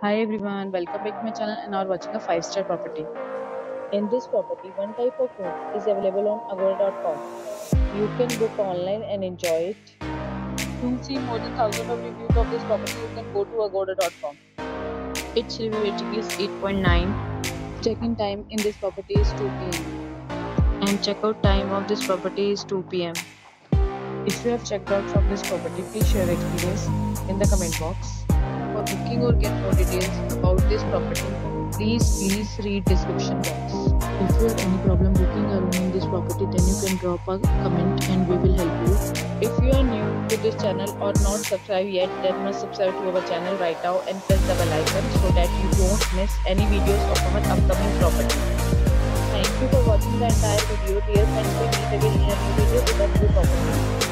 Hi everyone, welcome back to my channel and are watching a 5-star property. In this property, one type of room is available on agoda.com. You can book online and enjoy it. To see more than thousands of reviews of this property, you can go to agoda.com. Its review rating is 8.9. Check-in time in this property is 2 p.m. and check-out time of this property is 2 p.m. If you have checked out from this property, please share your experience in the comment box. For booking or get more details about this property, please read description box. If you have any problem booking a room in this property, then you can drop a comment and we will help you. If you are new to this channel or not subscribed yet, then must subscribe to our channel right now and press the bell icon so that you don't miss any videos of our upcoming property. Thank you for watching the entire video. Dear friends, we meet again in a new video with a new property.